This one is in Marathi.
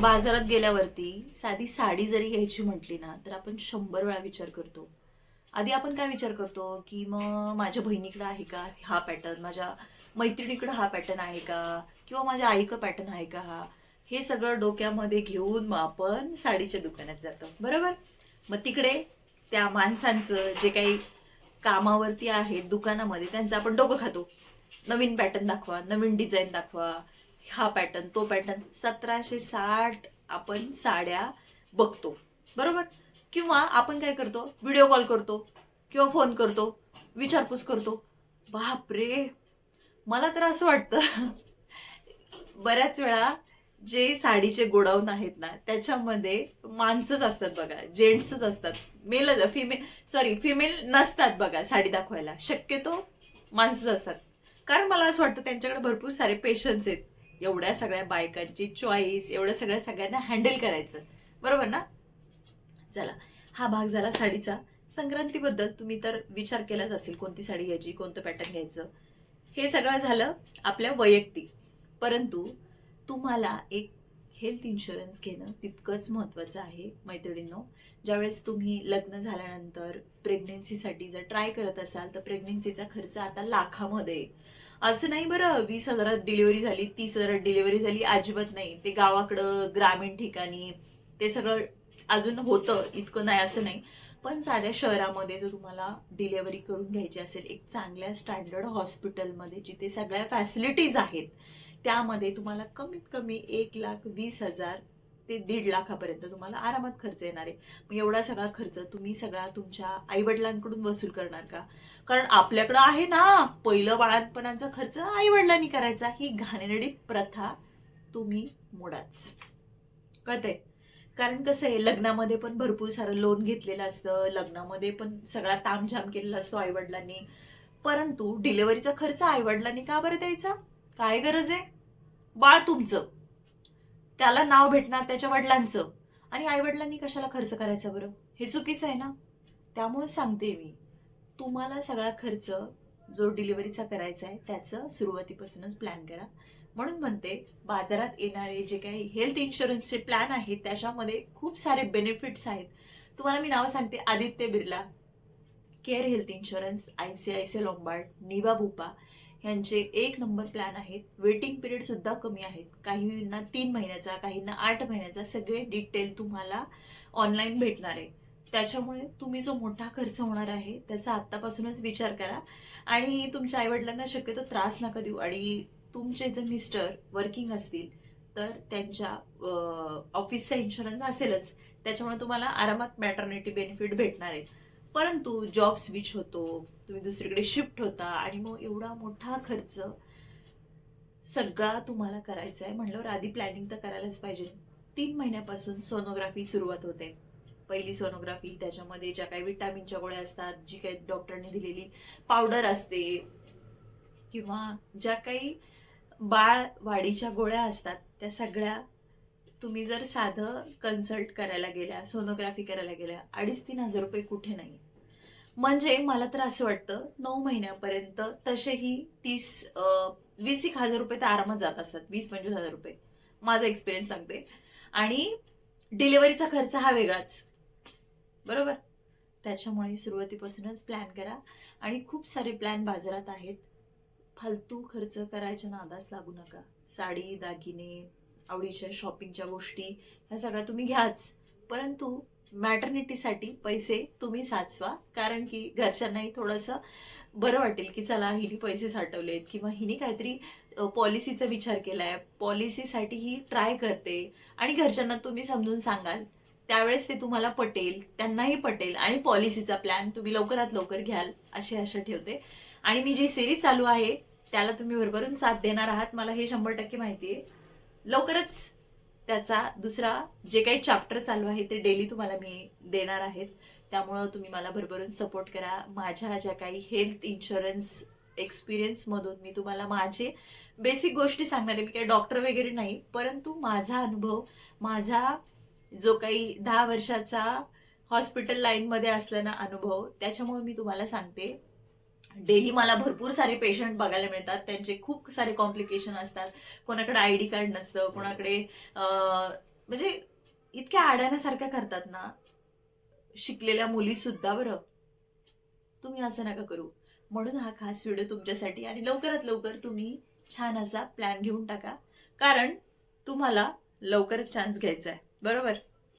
बाजारात गेल्यावरती साधी साडी जरी घ्यायची म्हटली ना तर आपण 100 वेळा विचार करतो. आधी आपण काय विचार करतो की मग माझ्या बहिणीकडे आहे का हा पॅटर्न, माझ्या मैत्रिणीकडे हा पॅटर्न आहे का, किंवा माझ्या आईकडे पॅटर्न आहे का हा. हे सगळं डोक्यामध्ये घेऊन मग आपण साडीच्या दुकानात जातो, बरोबर. मग तिकडे त्या माणसांचं जे काही कामावरती आहेत दुकानामध्ये त्यांचं आपण डोकं खातो. नवीन पॅटर्न दाखवा, नवीन डिझाईन दाखवा, हा पॅटर्न तो पॅटर्न. 1760 आपण साड्या बघतो, बरोबर. किंवा आपण काय करतो, व्हिडिओ कॉल करतो किंवा फोन करतो, विचारपूस करतो. बापरे, मला तर असं वाटतं बऱ्याच वेळा जे साडीचे गोडाऊन आहेत ना त्याच्यामध्ये माणसंच असतात बघा, जेंट्सच असतात. मेल फिमेल, सॉरी फिमेल नसतात बघा साडी दाखवायला, शक्यतो माणसंच असतात. कारण मला असं वाटतं त्यांच्याकडे भरपूर सारे पेशन्स आहेत एवढ्या सगळ्या बायकांची चॉईस, एवढ्या सगळ्यांना हँडल करायचं, बरोबर ना. चला, हा भाग झाला साडीचा. संक्रांतीबद्दल तुम्ही तर विचार केलाच असेल, कोणती साडी घ्यायची, कोणतं पॅटर्न घ्यायचं. हे सगळं झालं आपल्या वैयक्तिक. परंतु तुम्हाला एक हेल्थ इन्शुरन्स घेणं तितकंच महत्त्वाचं आहे मैत्रिणींनो. ज्यावेळेस तुम्ही लग्न झाल्यानंतर प्रेग्नेन्सीसाठी जर ट्राय करत असाल तर प्रेग्नेन्सीचा खर्च आता लाखामध्ये आहे. असं नाही बरं, 20,000 डिलिव्हरी झाली, 30,000 डिलिव्हरी झाली, अजिबात नाही. ते गावाकडं ग्रामीण ठिकाणी ते सगळं अजून होतं, इतकं नाही असं नाही. पण साध्या शहरामध्ये जर तुम्हाला डिलेव्हरी करून घ्यायची असेल एक चांगल्या स्टँडर्ड हॉस्पिटलमध्ये जिथे सगळ्या फॅसिलिटीज आहेत, त्यामध्ये तुम्हाला कमीत कमी 1,20,000 ते 1,50,000पर्यंत तुम्हाला आरामात खर्च येणार आहे. मग एवढा सगळा खर्च तुम्ही सगळा तुमच्या आईवडिलांकडून वसूल करणार का? कारण आपल्याकडं आहे ना, पहिलं बाळंतपणाचा खर्च आईवडिलांनी करायचा. ही घाणेरडी प्रथा तुम्ही मोडाच, कळतंय. कारण कसं आहे, लग्नामध्ये पण भरपूर सारं लोन घेतलेलं असतं, लग्नामध्ये पण सगळा तामझाम केलेला असतो आईवडिलांनी. परंतु डिलिव्हरीचा खर्च आईवडिलांनी का बरं द्यायचा? काय गरज आहे? बाळ तुमचं, त्याला नाव भेटणार त्याच्या वडिलांचं, आणि आईवडिलांनी कशाला खर्च करायचा बरं? हे चुकीचं आहे ना. त्यामुळे सांगते मी, तुम्हाला सगळा खर्च जो डिलिव्हरीचा करायचा आहे त्याचं सुरुवातीपासूनच प्लॅन करा. म्हणून म्हणते, बाजारात येणारे जे काही हेल्थ इन्शुरन्सचे प्लॅन आहेत त्याच्यामध्ये खूप सारे बेनिफिट्स आहेत. तुम्हाला मी नावं सांगते: Aditya Birla, care health insurance, ICICI Lombard, Niva Bupa यांचे 1 नंबर प्लॅन आहेत. वेटिंग पिरियड सुद्धा कमी आहेत, काहींना 3 महिन्याचा, काहींना 8 महिन्याचा. सगळे डिटेल तुम्हाला ऑनलाईन भेटणार आहे. त्याच्यामुळे तुम्ही जो मोठा खर्च होणार आहे त्याचा आत्तापासूनच विचार करा. आणि तुमच्या आईवडिलांना शक्यतो त्रास नका देऊ. आणि तुमचे जर मिस्टर वर्किंग असतील तर त्यांच्या ऑफिसचा इन्शुरन्स असेलच, त्याच्यामुळे तुम्हाला आरामात मॅटर्निटी बेनिफिट भेटणार आहे. परंतु जॉब स्विच होतो, तुम्ही दुसरीकडे शिफ्ट होता, आणि मग एवढा मोठा खर्च सगळा तुम्हाला करायचा आहे म्हणल्यावर आधी प्लॅनिंग तर करायलाच पाहिजे. 3 महिन्यापासून सोनोग्राफी सुरुवात होते. पहिली सोनोग्राफी, त्याच्यामध्ये ज्या काही विटामिनच्या गोळ्या असतात, जी काही डॉक्टरने दिलेली पावडर असते, किंवा ज्या काही बाळ वाढीच्या गोळ्या असतात, त्या सगळ्या तुम्ही जर साधं कन्सल्ट करायला गेल्या, सोनोग्राफी करायला गेल्या, 2,500-3,000 रुपये कुठे नाही. म्हणजे मला तर असं वाटतं 9 महिन्यापर्यंत तसेही 20-21,000 रुपये तर आरामात जात असतात, 20-25,000 रुपये, माझा एक्सपिरियन्स सांगते. आणि डिलिव्हरीचा खर्च हा वेगळाच, बरोबर. त्याच्यामुळे सुरुवातीपासूनच प्लॅन करा. आणि खूप सारे प्लॅन बाजारात आहेत. फालतू खर्च करायच्या नादास लागू नका. साडी, दागिने, आवडीच्या शॉपिंगच्या गोष्टी ह्या सगळ्या तुम्ही घ्याच, परंतु मॅटर्निटीसाठी पैसे तुम्ही साचवा. कारण की घरच्यांनाही थोडंसं बरं वाटेल की चला हिने पैसे साठवलेत, किंवा हिने काहीतरी पॉलिसीचा विचार केलाय, पॉलिसीसाठी ही ट्राय करते. आणि घरच्यांना तुम्ही समजून सांगाल त्यावेळेस ते तुम्हाला पटेल, त्यांनाही पटेल, आणि पॉलिसीचा प्लॅन तुम्ही लवकरात लवकर घ्याल अशी आशा ठेवते. आणि मी जी सिरीज चालू आहे त्याला तुम्ही भरभरून साथ देणार आहात, मला हे 100% माहिती आहे. लवकरच त्याचा दुसरा जे काही चॅप्टर चालू आहे ते डेली तुम्हाला मी देणार आहेत. त्यामुळं तुम्ही मला भरभरून सपोर्ट करा. माझ्या ज्या काही हेल्थ इन्शुरन्स एक्सपिरियन्समधून मी तुम्हाला माझे बेसिक गोष्टी सांगणार आहे. मी काही डॉक्टर वगैरे नाही, परंतु माझा अनुभव, माझा जो काही 10 वर्षाचा हॉस्पिटल लाईनमध्ये असलेला अनुभव, त्याच्यामुळे मी तुम्हाला सांगते. डेली मला भरपूर सारे पेशंट बघायला मिळतात, त्यांचे खूप सारे कॉम्प्लिकेशन असतात. कोणाकडे ID कार्ड नसतं, कोणाकडे म्हणजे इतक्या आड्याण्यासारख्या करतात ना शिकलेल्या मुली सुद्धा. बरं, तुम्ही असं नका करू. म्हणून हा खास व्हिडिओ तुमच्यासाठी, आणि लवकरात लवकर तुम्ही छान असा प्लॅन घेऊन टाका, कारण तुम्हाला लवकरच चान्स घ्यायचा आहे, बरोबर?